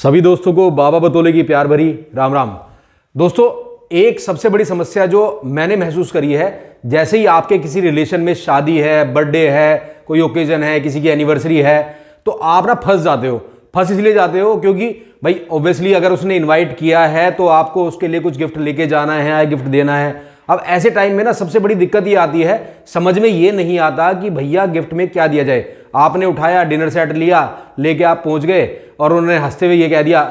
सभी दोस्तों को बाबा बतौले की प्यार भरी राम राम। दोस्तों, एक सबसे बड़ी समस्या जो मैंने महसूस करी है, जैसे ही आपके किसी रिलेशन में शादी है, बर्थडे है, कोई ओकेजन है, किसी की एनिवर्सरी है, तो आप ना फंस जाते हो। फंस इसलिए जाते हो क्योंकि भाई ऑब्वियसली अगर उसने इनवाइट किया है तो आपको उसके लिए कुछ गिफ्ट लेके जाना है, गिफ्ट देना है। अब ऐसे टाइम में ना सबसे बड़ी दिक्कत ये आती है, समझ में ये नहीं आता कि भैया गिफ्ट में क्या दिया जाए। आपने उठाया, डिनर सेट लिया, लेके आप पहुंच गए और उन्होंने हंसते हुए ये कह दिया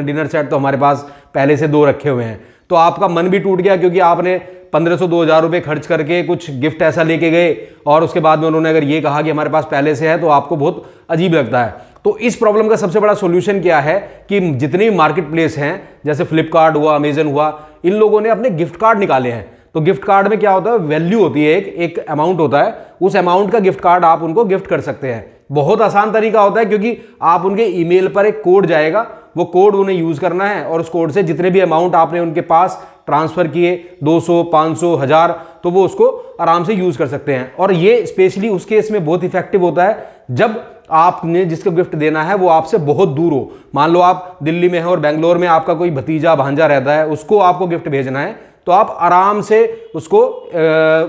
डिनर सेट तो हमारे पास पहले से 2 रखे हुए हैं। तो आपका मन भी टूट गया क्योंकि आपने 1500-2000 रुपये खर्च करके कुछ गिफ्ट ऐसा लेके गए और उसके बाद में उन्होंने अगर ये कहा कि हमारे पास पहले से है तो आपको बहुत अजीब लगता है। तो इस प्रॉब्लम का सबसे बड़ा सॉल्यूशन क्या है कि जितने भी मार्केट प्लेस हैं, जैसे फ्लिपकार्ट हुआ, अमेजन हुआ, इन लोगों ने अपने गिफ्ट कार्ड निकाले हैं। तो गिफ्ट कार्ड में क्या होता है, वैल्यू होती है, एक अमाउंट होता है, उस अमाउंट का गिफ्ट कार्ड आप उनको गिफ्ट कर सकते हैं। बहुत आसान तरीका होता है क्योंकि आप उनके ईमेल पर एक कोड जाएगा, वो कोड उन्हें यूज करना है और उस कोड से जितने भी अमाउंट आपने उनके पास ट्रांसफर किए, 200, 500, 1000, तो वो उसको आराम से यूज कर सकते हैं। और ये स्पेशली उस केस में बहुत इफेक्टिव होता है जब आपने जिसको गिफ्ट देना है वो आपसे बहुत दूर हो। मान लो आप दिल्ली में हैं और बेंगलोर में आपका कोई भतीजा भांजा रहता है, उसको आपको गिफ्ट भेजना है, तो आप आराम से उसको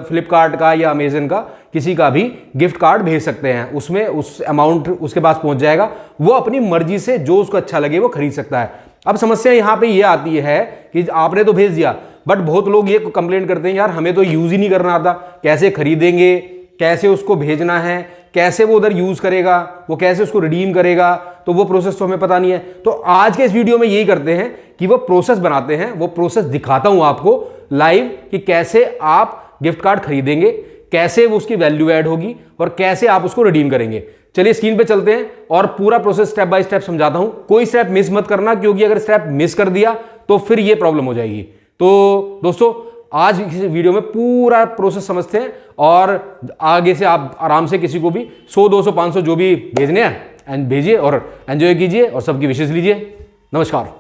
फ्लिपकार्ट का या अमेजन का किसी का भी गिफ्ट कार्ड भेज सकते हैं। उसमें उस अमाउंट उसके पास पहुंच जाएगा, वो अपनी मर्जी से जो उसको अच्छा लगे वो खरीद सकता है। अब समस्या यहां पे ये आती है कि आपने तो भेज दिया, बट बहुत लोग ये कंप्लेन करते हैं, यार हमें तो यूज ही नहीं करना आता, कैसे खरीदेंगे, कैसे उसको भेजना है, कैसे वो उधर यूज करेगा, वो कैसे उसको रिडीम करेगा, तो वो प्रोसेस तो हमें पता नहीं है। तो आज के इस वीडियो में यही करते हैं कि वो प्रोसेस बनाते हैं, वो प्रोसेस दिखाता हूं आपको लाइव कि कैसे आप गिफ्ट कार्ड खरीदेंगे, कैसे वो उसकी वैल्यू ऐड होगी और कैसे आप उसको रिडीम करेंगे। चलिए स्क्रीन पे चलते हैं और पूरा प्रोसेस स्टेप बाय स्टेप समझाता हूं। कोई स्टेप मिस मत करना क्योंकि अगर स्टेप मिस कर दिया तो फिर ये प्रॉब्लम हो जाएगी। तो दोस्तों, आज इस वीडियो में पूरा प्रोसेस समझते हैं और आगे से आप आराम से किसी को भी 100, 200, 500 जो भी भेजने हैं एंड भेजिए और एंजॉय कीजिए और सबकी विशेष लीजिए। नमस्कार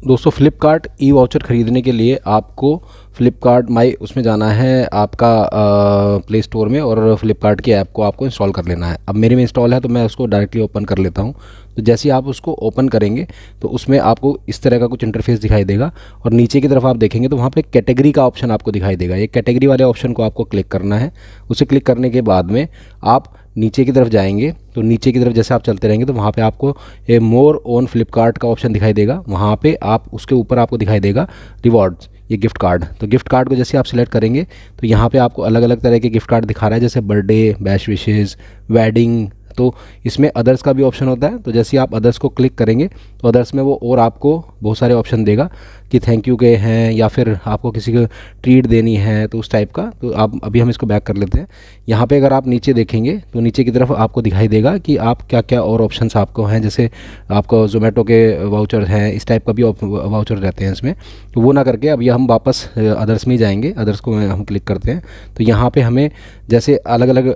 दोस्तों, फ्लिपकार्ट ई वाउचर ख़रीदने के लिए आपको फ्लिपकार्ट माई उसमें जाना है आपका प्ले स्टोर में और फ्लिपकार्ट की ऐप को आपको इंस्टॉल कर लेना है। अब मेरे में इंस्टॉल है तो मैं उसको डायरेक्टली ओपन कर लेता हूँ। तो जैसे ही आप उसको ओपन करेंगे तो उसमें आपको इस तरह का कुछ इंटरफेस दिखाई देगा और नीचे की तरफ आप देखेंगे तो वहाँ पे कैटेगरी का ऑप्शन आपको दिखाई देगा। ये कैटेगरी वाले ऑप्शन को आपको क्लिक करना है। उसे क्लिक करने के बाद में आप नीचे की तरफ जाएंगे तो नीचे की तरफ जैसे आप चलते रहेंगे तो वहाँ पे आपको ए मोर ऑन फ्लिपकार्ट का ऑप्शन दिखाई देगा। वहाँ पे आप उसके ऊपर आपको दिखाई देगा रिवॉर्ड्स, ये गिफ्ट कार्ड। तो गिफ्ट कार्ड को जैसे आप सिलेक्ट करेंगे तो यहाँ पे आपको अलग अलग तरह के गिफ्ट कार्ड दिखा रहा है, जैसे बर्थडे, बैश विशेज़, वेडिंग। तो इसमें अदर्स का भी ऑप्शन होता है। तो जैसे आप अदर्स को क्लिक करेंगे तो अदर्स में वो और आपको बहुत सारे ऑप्शन देगा कि थैंक यू के हैं या फिर आपको किसी को ट्रीट देनी है, तो उस टाइप का। तो आप अभी हम इसको बैक कर लेते हैं। यहाँ पे अगर आप नीचे देखेंगे तो नीचे की तरफ आपको दिखाई देगा कि आप क्या क्या और ऑप्शंस आपको हैं, जैसे आपको जोमेटो के वाउचर हैं, इस टाइप का भी वाउचर रहते हैं इसमें। तो वो ना करके अभी हम वापस अदर्स में ही जाएंगे। अदर्स को हम क्लिक करते हैं तो यहाँ पर हमें जैसे अलग अलग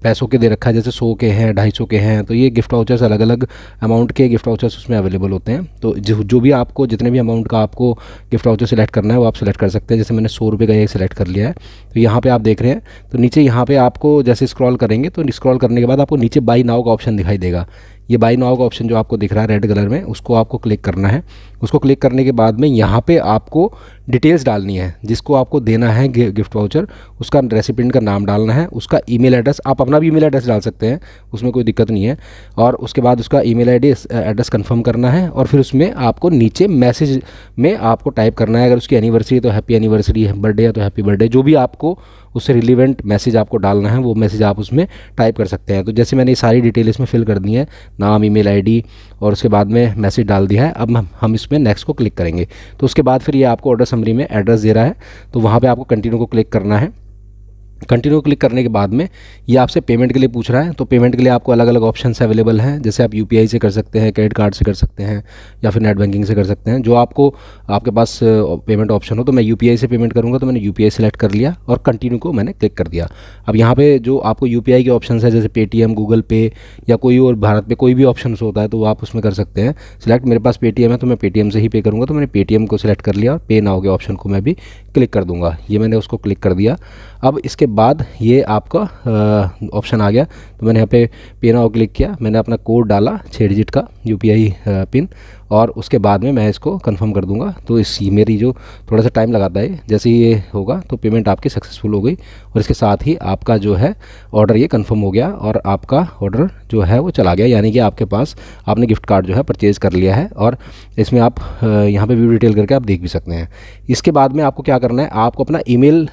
पैसों के दे रखा है, जैसे 100 के हैं, 250 के हैं। तो ये गिफ्ट वाउचर्स अलग अलग अमाउंट के गिफ्ट वाउचर्स उसमें अवेलेबल होते हैं। तो जो भी आपको जितने भी अमाउंट का आपको गिफ्ट वाउचर सेलेक्ट करना है वो आप सेलेक्ट कर सकते हैं। जैसे मैंने 100 रुपये का ये सेलेक्ट कर लिया है। तो यहाँ पे आप देख रहे हैं तो नीचे यहाँ पे आपको जैसे स्क्रॉल करेंगे तो स्क्रॉल करने के बाद आपको नीचे बाई नाउ का ऑप्शन दिखाई देगा। ये बाई नाउ का ऑप्शन जो आपको दिख रहा है रेड कलर में, उसको आपको क्लिक करना है। उसको क्लिक करने के बाद में यहाँ पे आपको डिटेल्स डालनी है, जिसको आपको देना है गिफ्ट वाउचर, उसका रेसिपिएंट का नाम डालना है, उसका ईमेल एड्रेस, आप अपना भी ईमेल एड्रेस डाल सकते हैं, उसमें कोई दिक्कत नहीं है। और उसके बाद उसका ईमेल एड्रेस कंफर्म करना है और फिर उसमें आपको नीचे मैसेज में आपको टाइप करना है। अगर उसकी एनिवर्सरी है तो हैप्पी एनिवर्सरी, है बर्थडे है तो हैप्पी बर्थडे, जो भी आपको उससे रिलेवेंट मैसेज आपको डालना है वो मैसेज आप उसमें टाइप कर सकते हैं। तो जैसे मैंने ये सारी डिटेल इसमें फिल कर दी है, नाम, ईमेल आईडी और उसके बाद में मैसेज डाल दिया है। अब हम इसमें नेक्स्ट को क्लिक करेंगे तो उसके बाद फिर ये आपको ऑर्डर समरी में एड्रेस दे रहा है, तो वहाँ पे आपको कंटिन्यू को क्लिक करना है। कंटिन्यू क्लिक करने के बाद में ये आपसे पेमेंट के लिए पूछ रहा है। तो पेमेंट के लिए आपको अलग अलग ऑप्शंस अवेलेबल हैं, जैसे आप यूपीआई से कर सकते हैं, क्रेडिट कार्ड से कर सकते हैं या फिर नेट बैंकिंग से कर सकते हैं, जो आपको आपके पास पेमेंट ऑप्शन हो। तो मैं यूपीआई से पेमेंट करूँगा तो मैंने यूपीआई सेलेक्ट कर लिया और कंटिन्यू को मैंने क्लिक कर दिया। अब यहाँ पे जो आपको यूपीआई के ऑप्शन है, जैसे पेटीएम, गूगल पे या कोई और भारत पे कोई भी ऑप्शन होता है तो वो आप उसमें कर सकते हैं सिलेक्ट। मेरे पास पेटीएम है तो मैं पेटीएम से ही पे करूँगा, तो मैंने पेटीएम को सिलेक्ट कर लिया और पे नाउ के ऑप्शन को मैं भी क्लिक कर दूँगा। ये मैंने उसको क्लिक कर दिया। अब इसके बाद ये आपका ऑप्शन आ गया। तो मैंने यहाँ पे पे नाउ क्लिक किया, मैंने अपना कोड डाला 6 डिजिट का UPI पिन, और उसके बाद में मैं इसको कंफर्म कर दूंगा। तो इस मेरी जो थोड़ा सा टाइम लगाता है, जैसे ये होगा तो पेमेंट आपकी सक्सेसफुल हो गई, और इसके साथ ही आपका जो है ऑर्डर ये कंफर्म हो गया और आपका ऑर्डर जो है वो चला गया, यानी कि आपके पास आपने गिफ्ट कार्ड जो है परचेज़ कर लिया है। और इसमें आप यहाँ पे व्यू डिटेल करके आप देख भी सकते हैं। इसके बाद में आपको क्या करना है, आपको अपना ईमेल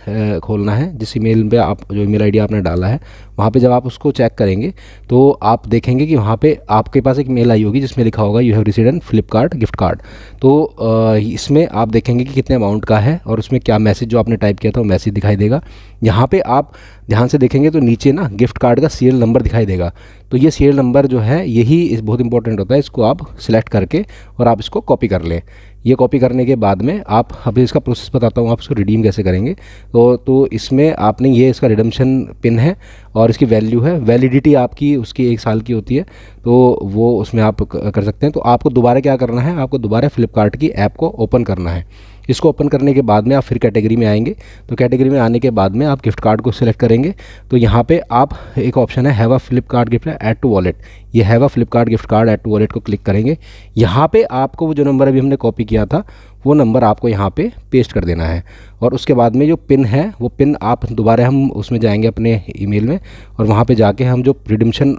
खोलना है। जिस ईमेल पे आप जो ईमेल आईडी आपने डाला है, वहाँ पे जब आप उसको चेक करेंगे तो आप देखेंगे कि वहाँ पे आपके पास एक मेल आई होगी जिसमें लिखा होगा you have received an Flipkart gift card. तो इसमें आप देखेंगे कि कितने अमाउंट का है और उसमें क्या मैसेज जो आपने टाइप किया था वो मैसेज दिखाई देगा। यहाँ पे आप ध्यान से देखेंगे तो नीचे ना गिफ्ट कार्ड का सीरियल नंबर दिखाई देगा। तो ये सीरियल नंबर जो है यही बहुत इंपॉर्टेंट होता है, इसको आप सिलेक्ट करके और आप इसको कॉपी कर लें। ये कॉपी करने के बाद में आप अभी इसका प्रोसेस बताता हूँ, आप इसको रिडीम कैसे करेंगे। तो इसमें आपने ये इसका रिडम्पशन पिन है और इसकी वैल्यू है, वैलिडिटी आपकी उसकी 1 साल की होती है, तो वो उसमें आप कर सकते हैं। तो आपको दोबारा क्या करना है, आपको दोबारा फ्लिपकार्ट की ऐप को ओपन करना है। इसको ओपन करने के बाद में आप फिर कैटेगरी में आएंगे। तो कैटेगरी में आने के बाद में आप गिफ्ट कार्ड को सिलेक्ट करेंगे। तो यहाँ पे आप एक ऑप्शन है have a Flipkart gift add to wallet, ये have a Flipkart gift card add to wallet को क्लिक करेंगे। यहाँ पे आपको वो जो नंबर अभी हमने कॉपी किया था वो नंबर आपको यहाँ पे पेस्ट कर देना है, और उसके बाद में जो पिन है वो पिन आप दोबारा हम उसमें जाएंगे अपने ईमेल में, और वहाँ पे जाके हम जो रिडम्पशन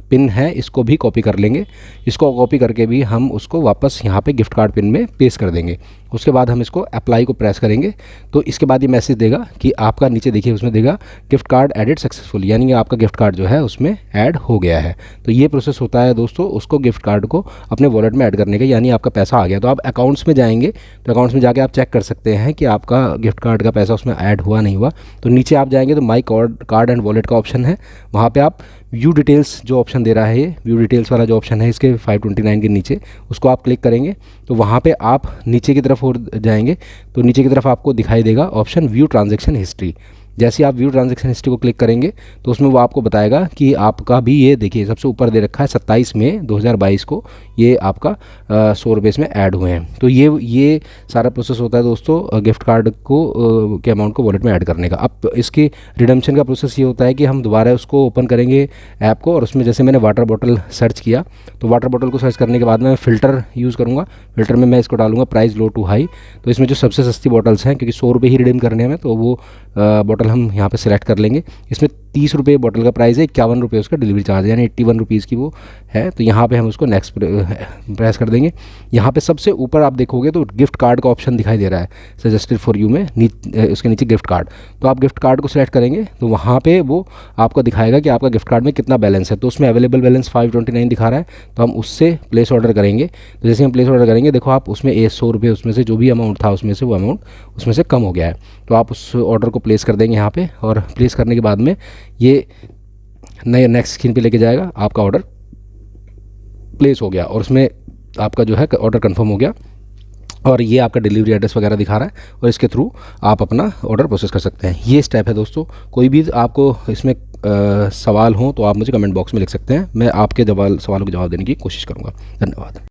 पिन है इसको भी कॉपी कर लेंगे। इसको कॉपी करके भी हम उसको वापस यहाँ पे गिफ्ट कार्ड पिन में पेस्ट कर देंगे। उसके बाद हम इसको अप्लाई को प्रेस करेंगे। तो इसके बाद ये मैसेज देगा कि आपका, नीचे देखिए उसमें देगा गिफ्ट कार्ड एडेड सक्सेसफुल, यानी कि आपका गिफ्ट कार्ड जो है उसमें ऐड हो गया है। तो ये प्रोसेस होता है दोस्तों उसको गिफ्ट कार्ड को अपने वॉलेट में ऐड करने का, यानी आपका पैसा आ गया। तो आप अकाउंट्स में जाएंगे तो अकाउंट्स में जाके आप चेक कर सकते हैं कि आपका गिफ्ट कार्ड का पैसा उसमें ऐड हुआ नहीं हुआ। तो नीचे आप जाएंगे तो माई कार्ड एंड वॉलेट का ऑप्शन है, वहाँ पे आप व्यू डिटेल्स जो ऑप्शन दे रहा है, ये व्यू डिटेल्स वाला जो ऑप्शन है इसके 529 के नीचे, उसको आप क्लिक करेंगे। तो वहाँ पे आप नीचे की तरफ और जाएंगे तो नीचे की तरफ आपको दिखाई देगा ऑप्शन व्यू ट्रांजैक्शन हिस्ट्री। जैसे आप व्यू ट्रांजैक्शन हिस्ट्री को क्लिक करेंगे तो उसमें वो आपको बताएगा कि आपका भी, ये देखिए सबसे ऊपर दे रखा है 27 मई 2022 को ये आपका 100 रुपये इसमें ऐड हुए हैं। तो ये सारा प्रोसेस होता है दोस्तों गिफ्ट कार्ड को के अमाउंट को वॉलेट में ऐड करने का। अब इसकी रिडम्पशन का प्रोसेस ये होता है कि हम दोबारा उसको ओपन करेंगे ऐप को, और उसमें जैसे मैंने वाटर बॉटल सर्च किया तो वाटर बॉटल को सर्च करने के बाद मैं फ़िल्टर यूज़ करूँगा। फ़िल्टर में मैं इसको डालूंगा प्राइस लो टू हाई। तो इसमें जो सबसे सस्ती बॉटल्स हैं, क्योंकि 100 रुपये ही रिडीम करने हैं, तो वो बॉटल हम यहाँ पे सिलेक्ट कर लेंगे। इसमें 30 रुपये बॉटल का प्राइस है, 51 रुपये उसका डिलीवरी चार्ज है, यानी 81 रुपीज़ की वो है। तो यहाँ पे हम उसको नेक्स्ट प्रेस कर देंगे। यहाँ पे सबसे ऊपर आप देखोगे तो गिफ्ट कार्ड का ऑप्शन दिखाई दे रहा है सजेस्टेड फॉर यू में, उसके नीचे गिफ्ट कार्ड। तो आप गिफ्ट कार्ड को सिलेक्ट करेंगे तो वहाँ पे वो आपको दिखाएगा कि आपका गिफ्ट कार्ड में कितना बैलेंस है। तो उसमें अवेलेबल बैलेंस 529 दिखा रहा है, तो हम उससे प्लेस ऑर्डर करेंगे। तो जैसे हम प्लेस ऑर्डर करेंगे, देखो आप उसमें 100 रुपये उसमें से जो भी अमाउंट था उसमें से वो अमाउंट उसमें से कम हो गया है। तो आप उस ऑर्डर को प्लेस कर देंगे यहाँ पे, और प्लेस करने के बाद में ये नए नेक्स्ट स्क्रीन पे लेके जाएगा। आपका ऑर्डर प्लेस हो गया और उसमें आपका जो है ऑर्डर कंफर्म हो गया, और ये आपका डिलीवरी एड्रेस वगैरह दिखा रहा है, और इसके थ्रू आप अपना ऑर्डर प्रोसेस कर सकते हैं। ये स्टेप है दोस्तों। कोई भी आपको इसमें सवाल हो तो आप मुझे कमेंट बॉक्स में लिख सकते हैं, मैं आपके सवालों के जवाब देने की कोशिश करूँगा। धन्यवाद।